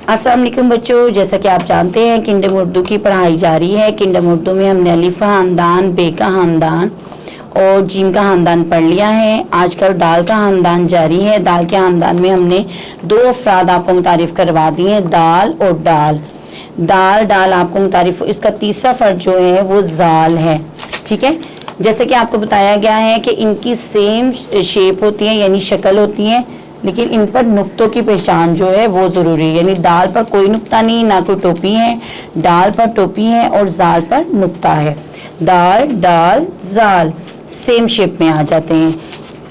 अस्सलाम वालेकुम बच्चों, जैसा कि आप जानते हैं किंडम उर्दू की पढ़ाई जारी है। किंडम उर्दू में हमने अलिफ का ख़ानदान, बे का ख़ानदान और जीम का ख़ानदान पढ़ लिया है। आजकल दाल का ख़ानदान जारी है। दाल के ख़ानदान में हमने 2 अफराद आपको मुतारिफ़ करवा दिए हैं, दाल और डाल। दाल डाल आपको मुतारिफ़, इसका तीसरा फ़र्द जो है वो जाल है। ठीक है, जैसे कि आपको बताया गया है कि इनकी सेम शेप होती है, यानी शक्ल होती है, लेकिन इन पर नुक्तों की पहचान जो है वो ज़रूरी है। यानी दाल पर कोई नुक्ता नहीं, ना कोई टोपी है, डाल पर टोपी है और जाल पर नुक्ता है। दाल डाल जाल सेम शेप में आ जाते हैं,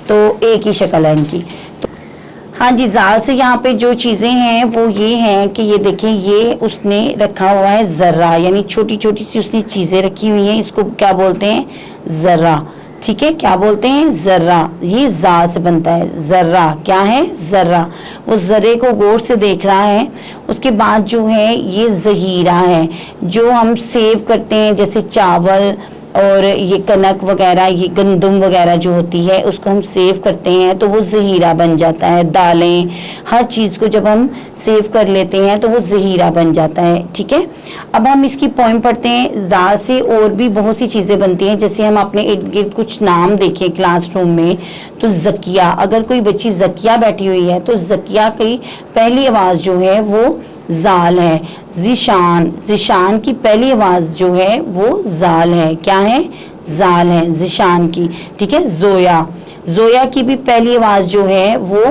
तो एक ही शक्ल है इनकी। तो हाँ जी, जाल से यहाँ पे जो चीज़ें हैं वो ये हैं कि ये देखें, ये उसने रखा हुआ है ज़र्रा, यानी छोटी छोटी सी उसने चीज़ें रखी हुई हैं। इसको क्या बोलते हैं? ज़र्रा। ठीक है, क्या बोलते हैं? ज़र्रा। ये जा से बनता है। ज़र्रा क्या है? ज़र्रा। वो ज़र्रे को गौर से देख रहा है। उसके बाद जो है ये ज़हीरा है, जो हम सेव करते हैं, जैसे चावल और ये कनक वगैरह, ये गंदम वगैरह जो होती है उसको हम सेव करते हैं तो वो ज़हीरा बन जाता है। दालें, हर चीज़ को जब हम सेव कर लेते हैं तो वो ज़हीरा बन जाता है। ठीक है, अब हम इसकी पोइम पढ़ते हैं। जाल से और भी बहुत सी चीज़ें बनती हैं, जैसे हम अपने इर्द गिर्द कुछ नाम देखें क्लासरूम में, तो ज़किया, अगर कोई बच्ची ज़किया बैठी हुई है तो ज़किया की पहली आवाज़ जो है वो जाल है। ज़िशान, ज़िशान की पहली आवाज़ जो है वो जाल है। क्या है? जाल है ज़िशान की। ठीक है, ज़ोया, ज़ोया की भी पहली आवाज़ जो है वो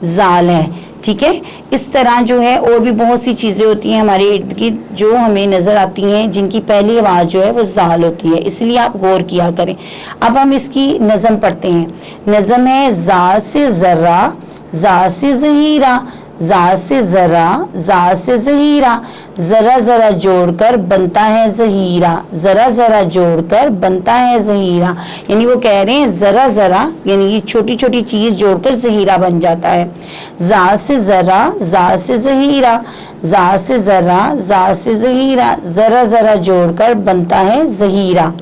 जाल है। ठीक है, इस तरह जो है और भी बहुत सी चीज़ें होती हैं हमारे इर्द गिर्द जो हमें नज़र आती हैं, जिनकी पहली आवाज़ जो है वो जाल होती है, इसलिए आप गौर किया करें। अब हम इसकी नज़म पढ़ते हैं। नज़म है जा से ज़र्रा, जा से ज़हीरा, जा से ज़रा, जा से ज़हीरा, ज़रा ज़रा जोड़कर बनता है ज़हीरा, ज़रा ज़रा जोड़कर बनता है ज़हीरा। यानी वो कह रहे हैं ज़रा ज़रा, यानी ये छोटी छोटी चीज़ जोड़कर ज़हीरा बन जाता है। जा से ज़रा, जा से ज़हीरा, जा से ज़रा, जा से ज़हीरा, ज़रा ज़रा जोड़कर बनता है ज़हीरा।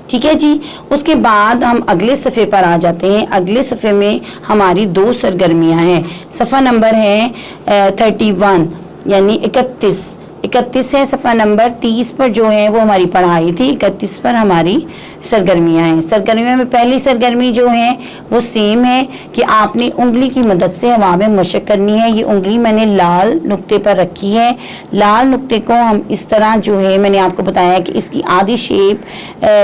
ठीक है जी, उसके बाद हम अगले सफ़े पर आ जाते हैं। अगले सफ़े में हमारी 2 सरगर्मियां हैं। सफ़ा नंबर है 31, यानी 31 है सफ़ा नंबर। 30 पर जो है वो हमारी पढ़ाई थी, 31 पर हमारी सरगर्मियां हैं। सरगर्मियों में पहली सरगर्मी जो है वो सेम है कि आपने उंगली की मदद से हवा में मशक करनी है। ये उंगली मैंने लाल नुक्ते पर रखी है। लाल नुक्ते को हम इस तरह जो है, मैंने आपको बताया कि इसकी आधी शेप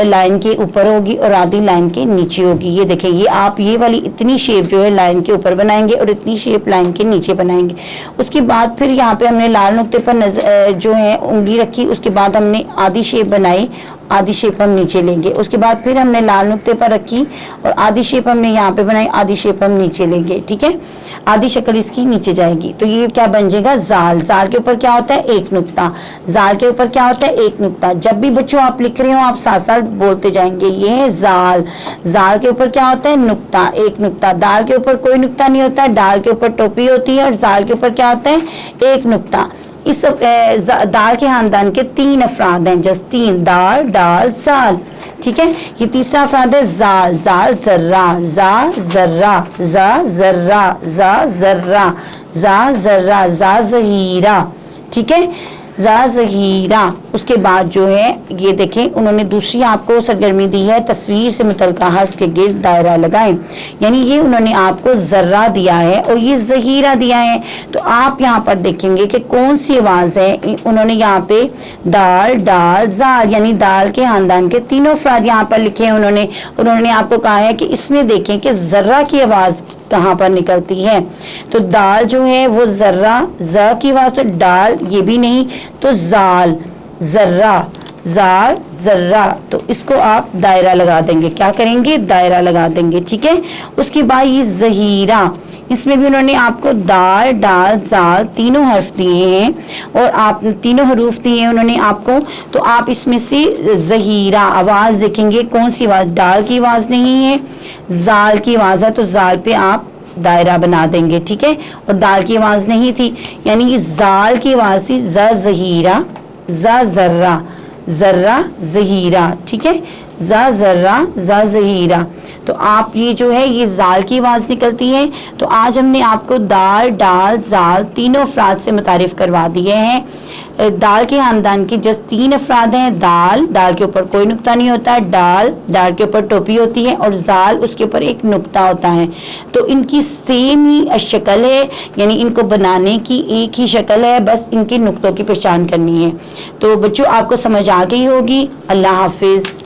लाइन के ऊपर होगी और आधी लाइन के नीचे होगी। ये देखें, ये आप ये वाली इतनी शेप जो है लाइन के ऊपर बनाएंगे और इतनी शेप लाइन के नीचे बनाएंगे। उसके बाद फिर यहाँ पे हमने लाल नुक्ते पर जो है उंगली रखी, उसके बाद हमने आधी शेप बनाई, आधी शेप हम नीचे लेंगे। उसके बाद फिर हमने लाल नुक्ते पर रखी और आधी शेप हमने यहाँ पे बनाई, आधी शेप हम नीचे लेंगे। ठीक है, आधी शक्ल इसकी नीचे जाएगी, तो ये क्या बन जाएगा? जाल। जाल के ऊपर क्या होता है? एक नुक्ता। जाल के ऊपर क्या होता है? एक नुक्ता। जब भी बच्चों आप लिख रहे हो आप साथ साथ बोलते जाएंगे, ये है जाल। जाल के ऊपर क्या होता है? नुक्ता, एक नुक्ता। दाल के ऊपर कोई नुक्ता नहीं होता, डाल के ऊपर टोपी होती है और जाल के ऊपर क्या होता है? एक नुक्ता। इस दाल के खानदान के 3 अफराद हैं, जस्ट 3, दाल डाल जाल। ठीक है, ये तीसरा अफराद है जाल। जाल ज़र्रा, जा ज़र्रा, जा ज़र्रा, जा ज़र्रा, जा ज़र्रा, जा ज़हीरा। ठीक है, जा ज़हीरा। उसके बाद जो है ये देखें, उन्होंने दूसरी आपको सरगर्मी दी है, तस्वीर से मुतल्लिका हर्फ के गिर्द दायरा लगाएं। यानी ये उन्होंने आपको ज़र्रा दिया है और ये ज़हीरा दिया है। तो आप यहाँ पर देखेंगे कि कौन सी आवाज़ है। उन्होंने यहाँ पे दाल डाल जाल, यानी दाल के खानदान के 3 अफराद यहाँ पर लिखे हैं उन्होंने आपको कहा है कि इसमें देखें कि ज़र्रा की आवाज़ कहाँ पर निकलती है। तो दाल जो है वो ज़र्रा, ज़ की आवाज़, तो डाल ये भी नहीं, तो जाल, ज़र्रा, जाल ज़र्रा। तो इसको आप दायरा लगा देंगे। क्या करेंगे? दायरा लगा देंगे। ठीक है, उसके बाद ये ज़हीरा, इसमें भी उन्होंने आपको दाल डाल जाल तीनों हर्फ दिए हैं और आप तीनों हरूफ दिए हैं उन्होंने आपको। तो आप इसमें से ज़हीरा आवाज़ देखेंगे, कौन सी आवाज़? डाल की आवाज़ नहीं है, जाल की आवाज़ है, तो जाल पे आप दायरा बना देंगे। ठीक है, और दाल की आवाज़ नहीं थी, यानी कि जाल की आवाज़ थी, ज़ ज़हीरा, ज़ ज़र्रा, ज़र्रा ज़हीरा। ठीक है, ज़ा ज़र्रा, ज़ा ज़हीरा। تو آپ یہ جو ہے یہ زال کی آواز نکلتی ہے. تو آج ہم نے آپ کو دال، ڈال، زال تینوں افراد سے متعارف کروا دیے ہیں. دال کے خاندان کی جس 3 افراد ہیں، دال کے اوپر کوئی نقطہ نہیں ہوتا، ڈال کے اوپر ٹوپی ہوتی ہے، اور زال اس کے اوپر ایک نقطہ ہوتا ہے. تو ان کی سیم ہی شکل ہے، یعنی ان کو بنانے کی ایک ہی شکل ہے، بس ان کے نقطوں کی پہچان کرنی ہے. تو بچوں آپ کو سمجھ آ گئی ہوگی. اللہ حافظ.